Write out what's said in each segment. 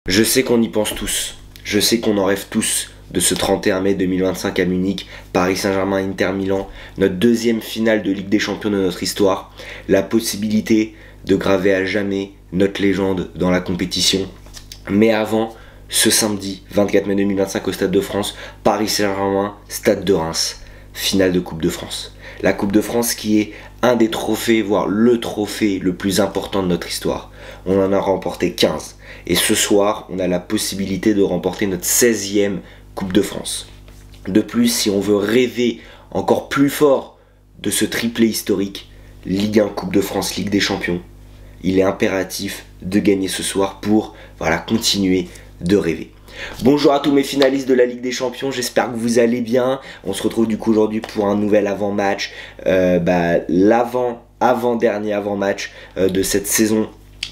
Je sais qu'on y pense tous, je sais qu'on en rêve tous de ce 31 mai 2025 à Munich, Paris Saint-Germain, Inter Milan, notre deuxième finale de Ligue des Champions de notre histoire, la possibilité de graver à jamais notre légende dans la compétition. Mais avant, ce samedi 24 mai 2025 au Stade de France, Paris Saint-Germain, Stade de Reims, finale de Coupe de France. La Coupe de France qui est un des trophées, voire le trophée le plus important de notre histoire. On en a remporté 15. Et ce soir, on a la possibilité de remporter notre 16e Coupe de France. De plus, si on veut rêver encore plus fort de ce triplé historique, Ligue 1, Coupe de France, Ligue des Champions, il est impératif de gagner ce soir pour continuer de rêver. Bonjour à tous mes finalistes de la Ligue des Champions, j'espère que vous allez bien. On se retrouve du coup aujourd'hui pour un nouvel avant-match, l'avant-dernier avant-match de cette saison.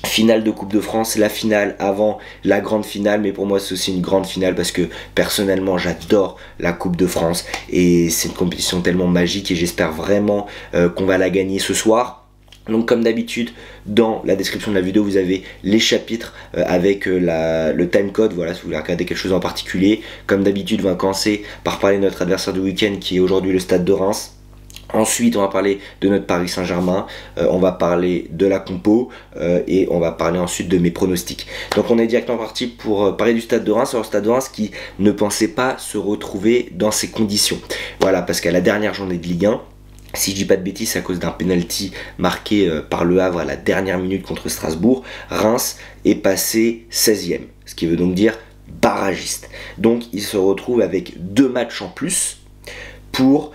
Finale de Coupe de France, la finale avant la grande finale, mais pour moi c'est aussi une grande finale parce que personnellement j'adore la Coupe de France et c'est une compétition tellement magique et j'espère vraiment qu'on va la gagner ce soir. Donc comme d'habitude, dans la description de la vidéo, vous avez les chapitres avec le timecode, voilà, si vous voulez regarder quelque chose en particulier. Comme d'habitude, on va commencer par parler de notre adversaire du week-end qui est aujourd'hui le Stade de Reims. Ensuite, on va parler de notre Paris Saint-Germain, on va parler de la compo et on va parler ensuite de mes pronostics. Donc on est directement parti pour parler du Stade de Reims. Alors, le Stade de Reims qui ne pensait pas se retrouver dans ces conditions. Voilà, parce qu'à la dernière journée de Ligue 1, si je dis pas de bêtises, à cause d'un penalty marqué par Le Havre à la dernière minute contre Strasbourg, Reims est passé 16e, ce qui veut donc dire barragiste. Donc il se retrouve avec 2 matchs en plus pour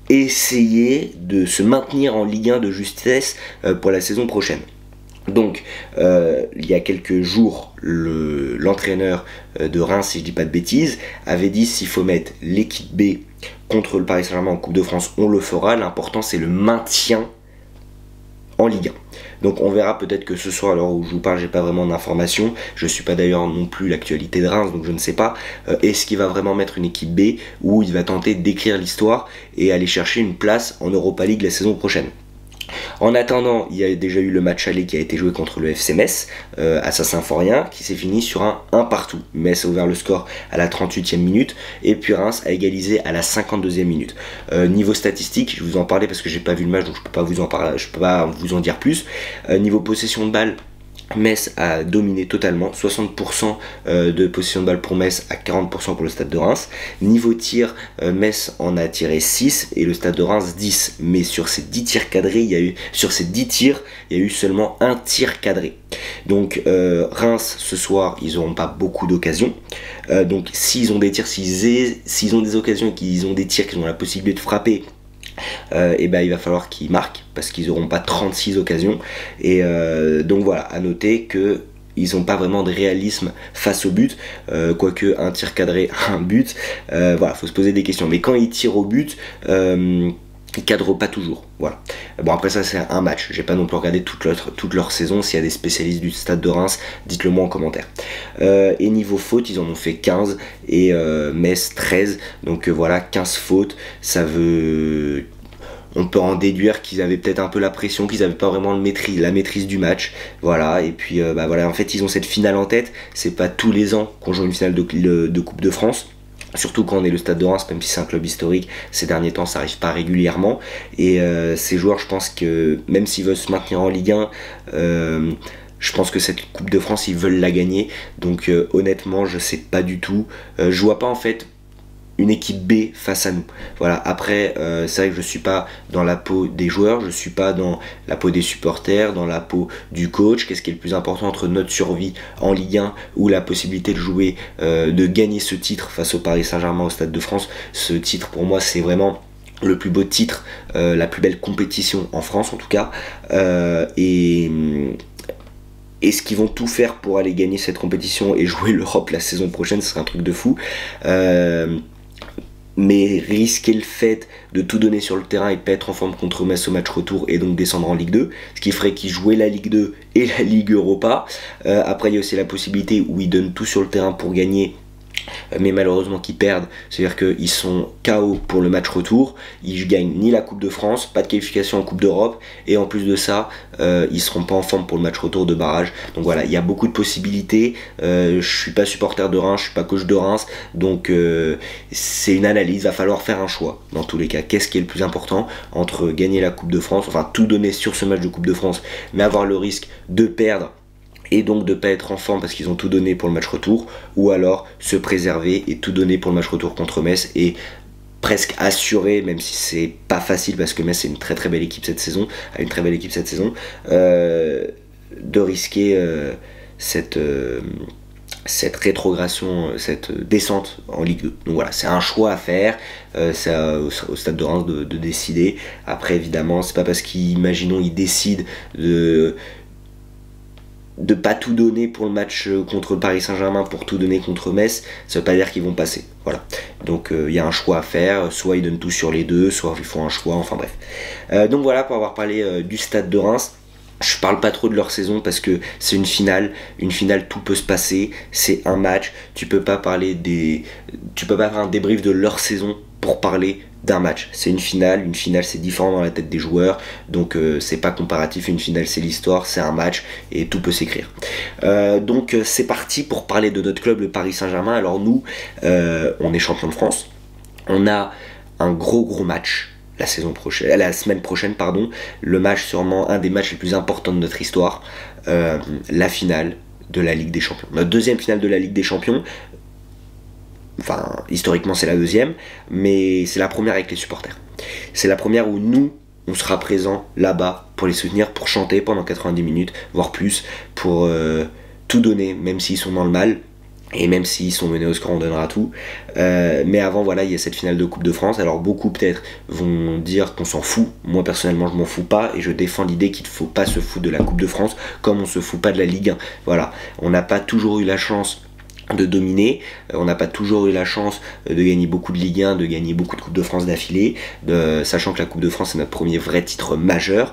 essayer de se maintenir en Ligue 1 de justesse pour la saison prochaine. Donc il y a quelques jours, l'entraîneur de Reims, si je dis pas de bêtises, avait dit s'il faut mettre l'équipe B contre le Paris Saint-Germain en Coupe de France, on le fera. L'important c'est le maintien en Ligue 1. Donc on verra, peut-être que ce soir, à l'heure où je vous parle, j'ai pas vraiment d'informations. Je suis pas d'ailleurs non plus l'actualité de Reims, donc je ne sais pas. Est-ce qu'il va vraiment mettre une équipe B ou il va tenter d'écrire l'histoire et aller chercher une place en Europa League la saison prochaine? En attendant, il y a déjà eu le match aller qui a été joué contre le FC Metz à Saint-Symphorien, qui s'est fini sur un 1 partout. Metz a ouvert le score à la 38e minute et puis Reims a égalisé à la 52e minute. Niveau statistique, je vous en parlais parce que j'ai pas vu le match, donc je peux pas vous en parler, je peux pas vous en dire plus. Niveau possession de balle, Metz a dominé totalement, 60% de possession de balle pour Metz à 40% pour le Stade de Reims. Niveau tir, Metz en a tiré 6 et le Stade de Reims 10. Mais sur ces 10 tirs cadrés, il y a eu seulement un tir cadré. Donc Reims ce soir, ils n'auront pas beaucoup d'occasions. Donc s'ils ont des tirs, s'ils ont des occasions et qu'ils ont des tirs, qu'ils ont la possibilité de frapper, et ben il va falloir qu'ils marquent parce qu'ils n'auront pas 36 occasions et donc voilà, à noter que ils n'ont pas vraiment de réalisme face au but, quoique un tir cadré, un but, voilà, faut se poser des questions, mais quand ils tirent au but, ils cadrent pas toujours, voilà. Bon, après ça c'est un match, j'ai pas non plus regardé toute leur saison. S'il y a des spécialistes du Stade de Reims, dites-le moi en commentaire. Et niveau fautes, ils en ont fait 15 et Metz 13, donc voilà, 15 fautes, ça veut... On peut en déduire qu'ils avaient peut-être un peu la pression, qu'ils n'avaient pas vraiment la maîtrise du match, voilà. Et puis voilà, en fait ils ont cette finale en tête. C'est pas tous les ans qu'on joue une finale de Coupe de France. Surtout quand on est le Stade de Reims, même si c'est un club historique, ces derniers temps ça n'arrive pas régulièrement. Et ces joueurs, je pense que même s'ils veulent se maintenir en Ligue 1, je pense que cette Coupe de France, ils veulent la gagner. Donc honnêtement, je sais pas du tout. Je vois pas en fait une équipe B face à nous. Voilà, après c'est vrai que je suis pas dans la peau des joueurs, je suis pas dans la peau des supporters, dans la peau du coach. Qu'est-ce qui est le plus important entre notre survie en Ligue 1 ou la possibilité de jouer, de gagner ce titre face au Paris Saint-Germain au Stade de France? Ce titre pour moi c'est vraiment le plus beau titre, la plus belle compétition en France en tout cas, et ce qu'ils vont tout faire pour aller gagner cette compétition et jouer l'Europe la saison prochaine, ce serait un truc de fou. Mais risquer le fait de tout donner sur le terrain et de pas être en forme contre Metz au match retour et donc descendre en Ligue 2, ce qui ferait qu'ils jouaient la Ligue 2 et la Ligue Europa. Après il y a aussi la possibilité où ils donnent tout sur le terrain pour gagner mais malheureusement qui perdent, c'est-à-dire qu'ils sont KO pour le match retour, ils gagnent ni la Coupe de France, pas de qualification en Coupe d'Europe, et en plus de ça, ils seront pas en forme pour le match retour de barrage. Donc voilà, il y a beaucoup de possibilités. Je suis pas supporter de Reims, je suis pas coach de Reims, donc c'est une analyse, va falloir faire un choix dans tous les cas. Qu'est-ce qui est le plus important entre gagner la Coupe de France, enfin tout donner sur ce match de Coupe de France, mais avoir le risque de perdre et donc de ne pas être en forme parce qu'ils ont tout donné pour le match retour, ou alors se préserver et tout donner pour le match retour contre Metz et presque assuré, même si c'est pas facile parce que Metz c'est une très très belle équipe cette saison, de risquer cette rétrogradation, cette descente en Ligue 2. Donc voilà, c'est un choix à faire, c'est au stade de Reims de décider. Après évidemment, c'est pas parce qu'imaginons ils décident de pas tout donner pour le match contre le Paris Saint-Germain pour tout donner contre Metz, ça veut pas dire qu'ils vont passer. Voilà. Donc il y a un choix à faire, soit ils donnent tout sur les deux, soit ils font un choix, enfin bref. Donc voilà, pour avoir parlé du stade de Reims. Je parle pas trop de leur saison parce que c'est une finale tout peut se passer, c'est un match, tu peux pas faire un débrief de leur saison pour parler d'un match. C'est une finale c'est différent dans la tête des joueurs, donc c'est pas comparatif, une finale c'est l'histoire, c'est un match et tout peut s'écrire. Donc c'est parti pour parler de notre club, le Paris Saint-Germain. Alors nous, on est champion de France, on a un gros match la semaine prochaine, le match sûrement un des matchs les plus importants de notre histoire, la finale de la Ligue des Champions. Notre deuxième finale de la Ligue des Champions, enfin historiquement c'est la deuxième, mais c'est la première avec les supporters. C'est la première où nous, on sera présent là-bas pour les soutenir, pour chanter pendant 90 minutes, voire plus, pour tout donner, même s'ils sont dans le mal. Et même s'ils sont menés au score, on donnera tout. Mais avant, voilà, il y a cette finale de Coupe de France. Alors beaucoup peut-être vont dire qu'on s'en fout. Moi personnellement, je m'en fous pas. Et je défends l'idée qu'il ne faut pas se foutre de la Coupe de France comme on se fout pas de la Ligue 1. Voilà, on n'a pas toujours eu la chance de dominer, on n'a pas toujours eu la chance de gagner beaucoup de Ligue 1, de gagner beaucoup de Coupe de France d'affilée, sachant que la Coupe de France c'est notre premier vrai titre majeur.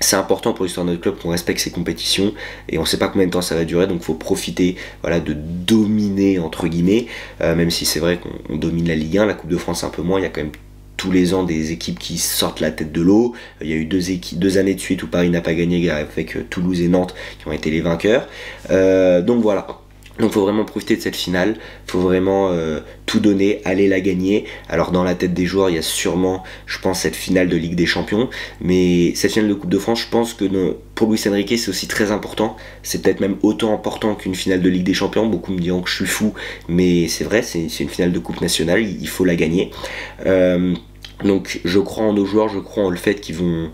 C'est important pour l'histoire de notre club qu'on respecte ces compétitions et on ne sait pas combien de temps ça va durer, donc il faut profiter, voilà, de dominer entre guillemets, même si c'est vrai qu'on domine la Ligue 1, la Coupe de France un peu moins, il y a quand même tous les ans des équipes qui sortent la tête de l'eau. Il y a eu deux années de suite où Paris n'a pas gagné avec Toulouse et Nantes qui ont été les vainqueurs. Donc voilà. Donc il faut vraiment profiter de cette finale, il faut vraiment tout donner, aller la gagner. Alors dans la tête des joueurs, il y a sûrement, je pense, cette finale de Ligue des Champions, mais cette finale de Coupe de France, je pense que pour Luis Enrique, c'est aussi très important. C'est peut-être même autant important qu'une finale de Ligue des Champions. Beaucoup me diront que je suis fou, mais c'est vrai, c'est une finale de Coupe nationale, il faut la gagner. Donc je crois en nos joueurs, je crois en le fait qu'ils vont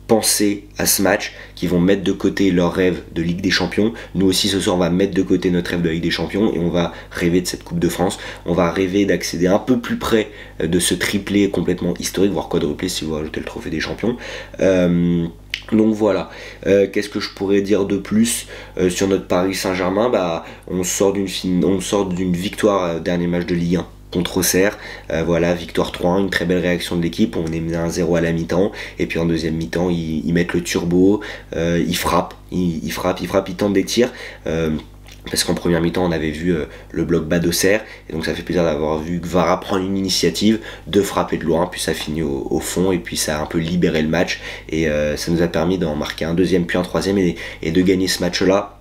penser à ce match, qui vont mettre de côté leur rêve de Ligue des Champions. Nous aussi ce soir on va mettre de côté notre rêve de Ligue des Champions et on va rêver de cette Coupe de France, on va rêver d'accéder un peu plus près de ce triplé complètement historique, voire quadruplé si vous rajoutez le trophée des champions. Donc voilà, qu'est-ce que je pourrais dire de plus sur notre Paris Saint-Germain? On sort d'une victoire dernier match de Ligue 1 contre Auxerre, voilà, victoire 3-1, une très belle réaction de l'équipe, on est mené 1-0 à la mi-temps, et puis en deuxième mi-temps, ils mettent le turbo, ils frappent, ils tentent des tirs, parce qu'en première mi-temps, on avait vu le bloc bas d'Auxerre, et donc ça fait plaisir d'avoir vu Guevara prendre une initiative, de frapper de loin, puis ça finit au fond, et puis ça a un peu libéré le match, et ça nous a permis d'en marquer un deuxième, puis un troisième, et de gagner ce match-là.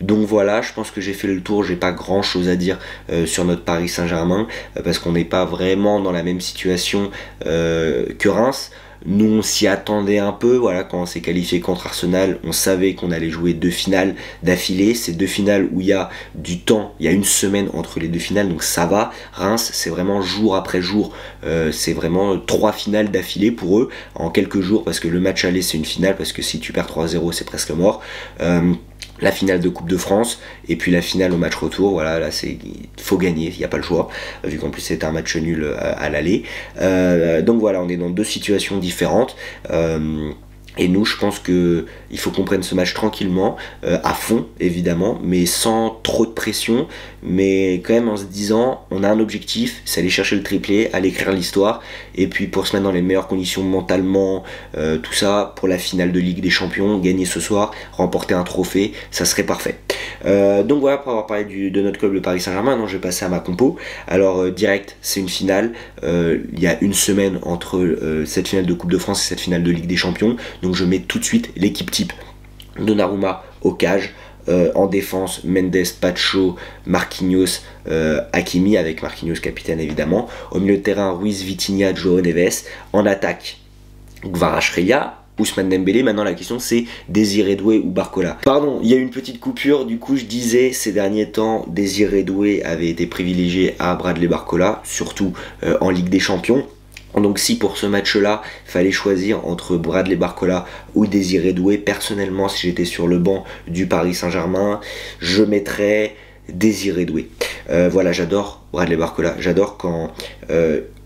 Donc voilà, je pense que j'ai fait le tour, j'ai pas grand chose à dire sur notre Paris Saint-Germain parce qu'on n'est pas vraiment dans la même situation que Reims. Nous on s'y attendait un peu, voilà, quand on s'est qualifié contre Arsenal, on savait qu'on allait jouer 2 finales d'affilée, c'est 2 finales où il y a du temps, il y a une semaine entre les 2 finales, donc ça va. Reims c'est vraiment jour après jour, c'est vraiment 3 finales d'affilée pour eux en quelques jours, parce que le match aller c'est une finale, parce que si tu perds 3-0 c'est presque mort. La finale de Coupe de France et puis la finale au match retour, voilà, là il faut gagner, il n'y a pas le choix, vu qu'en plus c'était un match nul à l'aller. Donc voilà, on est dans 2 situations différentes. Et nous, je pense qu'il faut qu'on prenne ce match tranquillement, à fond évidemment, mais sans trop de pression, mais quand même en se disant, on a un objectif, c'est aller chercher le triplé, aller écrire l'histoire, et puis pour se mettre dans les meilleures conditions mentalement, tout ça, pour la finale de Ligue des Champions, gagner ce soir, remporter un trophée, ça serait parfait. Donc voilà, pour avoir parlé de notre club, le Paris Saint-Germain, non, je vais passer à ma compo. Alors direct, c'est une finale. Il y a une semaine entre cette finale de Coupe de France et cette finale de Ligue des Champions. Donc je mets tout de suite l'équipe type. Donnarumma au cage. En défense, Mendes, Pacho, Marquinhos, Hakimi, avec Marquinhos capitaine évidemment. Au milieu de terrain, Ruiz, Vitinha, João Neves. En attaque, Kvaratskhelia, Ousmane Dembélé. Maintenant la question c'est Désiré Doué ou Barcola. Pardon, il y a eu une petite coupure, du coup je disais ces derniers temps Désiré Doué avait été privilégié à Bradley Barcola, surtout en Ligue des Champions. Donc si pour ce match-là, il fallait choisir entre Bradley Barcola ou Désiré Doué, personnellement si j'étais sur le banc du Paris Saint-Germain, je mettrais Désiré Doué. Voilà, j'adore Bradley Barcola, j'adore quand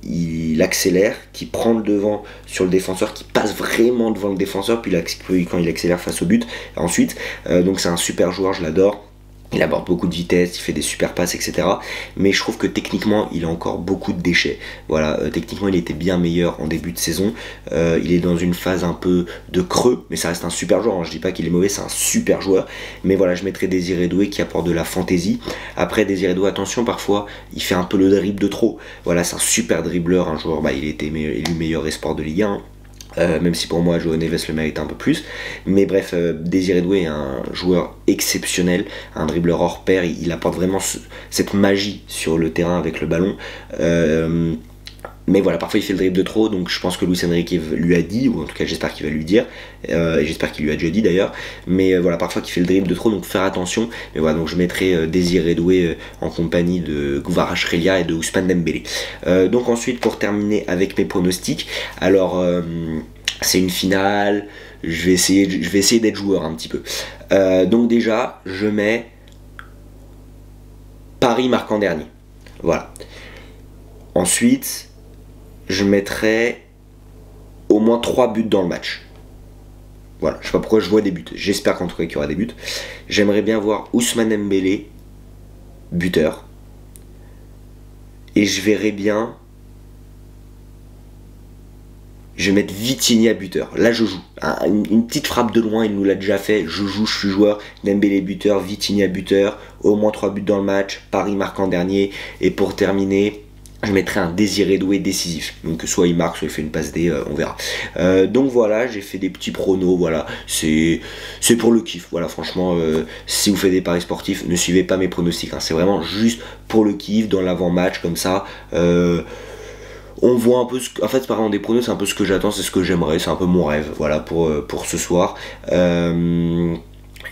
il accélère, qui prend le devant sur le défenseur, qui passe vraiment devant le défenseur, puis quand il accélère face au but ensuite. Donc c'est un super joueur, je l'adore. Il aborde beaucoup de vitesse, il fait des super passes, etc. Mais je trouve que techniquement, il a encore beaucoup de déchets. Voilà, techniquement, il était bien meilleur en début de saison. Il est dans une phase un peu de creux, mais ça reste un super joueur. Hein. Je dis pas qu'il est mauvais, c'est un super joueur. Mais voilà, je mettrais Désiré Doué qui apporte de la fantaisie. Après, Désiré Doué, attention, parfois, il fait un peu le dribble de trop. Voilà, c'est un super dribbleur, un joueur, il était élu meilleur espoir de Ligue 1. Même si pour moi João Neves le mérite un peu plus, mais bref, Désiré Doué est un joueur exceptionnel, un dribbleur hors pair, il apporte vraiment cette magie sur le terrain avec le ballon. Mais voilà, parfois il fait le dribble de trop, donc je pense que Luis Enrique lui a dit, ou en tout cas j'espère qu'il va lui dire, et j'espère qu'il lui a déjà dit d'ailleurs, mais voilà, parfois qu'il fait le dribble de trop, donc faire attention. Mais voilà, donc je mettrai Désiré Doué en compagnie de Kvaratskhelia et de Ousmane Dembélé. Donc ensuite, pour terminer avec mes pronostics, alors c'est une finale, je vais essayer d'être joueur un petit peu. Donc déjà, je mets Paris marquant dernier. Voilà. Ensuite, je mettrai au moins 3 buts dans le match. Voilà, je sais pas pourquoi je vois des buts. J'espère qu'en tout cas qu'il y aura des buts. J'aimerais bien voir Ousmane Dembélé buteur. Et je verrais bien... Je vais mettre Vitinha buteur. Là, je joue. Une petite frappe de loin, il nous l'a déjà fait. Je joue, je suis joueur. Dembélé buteur, Vitinha buteur. Au moins 3 buts dans le match. Paris marquant dernier. Et pour terminer... je mettrai un Désiré Doué décisif. Donc soit il marque, soit il fait une passe D, on verra. Donc voilà, j'ai fait des petits pronos, voilà. C'est pour le kiff. Voilà, franchement, si vous faites des paris sportifs, ne suivez pas mes pronostics. Hein. C'est vraiment juste pour le kiff, dans l'avant-match, comme ça. On voit un peu ce que... En fait, par exemple, des pronos, c'est un peu ce que j'attends, c'est ce que j'aimerais, c'est un peu mon rêve, voilà, pour ce soir.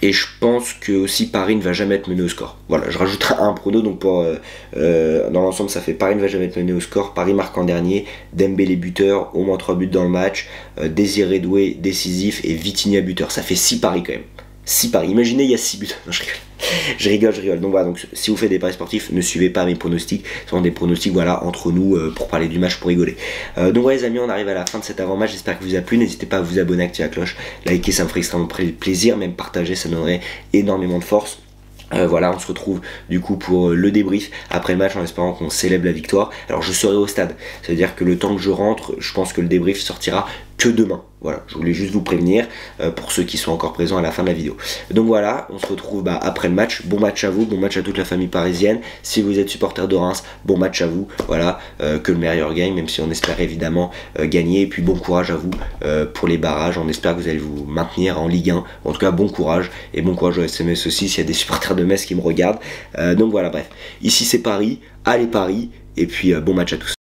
Et je pense que aussi Paris ne va jamais être mené au score. Voilà, je rajouterai un prono, donc dans l'ensemble ça fait Paris ne va jamais être mené au score, Paris marque en dernier, Dembélé buteur, au moins 3 buts dans le match, Désiré Doué décisif et Vitinha buteur. Ça fait 6 paris quand même. 6 paris. Imaginez, il y a 6 buts. Non, je rigole. Je rigole. Donc voilà, donc si vous faites des paris sportifs, ne suivez pas mes pronostics. Ce sont des pronostics, voilà, entre nous pour parler du match, pour rigoler. Donc voilà les amis, on arrive à la fin de cet avant-match. J'espère que vous a plu. N'hésitez pas à vous abonner, activer la cloche, liker, ça me ferait extrêmement plaisir. Même partager, ça donnerait énormément de force. Voilà, on se retrouve du coup pour le débrief après le match en espérant qu'on célèbre la victoire. Alors je serai au stade, ça veut dire que le temps que je rentre, je pense que le débrief sortira que demain. Voilà, je voulais juste vous prévenir pour ceux qui sont encore présents à la fin de la vidéo. Donc voilà, on se retrouve après le match. Bon match à vous, bon match à toute la famille parisienne. Si vous êtes supporter de Reims, bon match à vous. Voilà, que le meilleur gagne, même si on espère évidemment gagner. Et puis bon courage à vous pour les barrages. On espère que vous allez vous maintenir en Ligue 1. En tout cas, bon courage. Et bon courage au SMS aussi s'il y a des supporters de Metz qui me regardent. Donc voilà, bref. Ici c'est Paris, allez Paris. Et puis bon match à tous.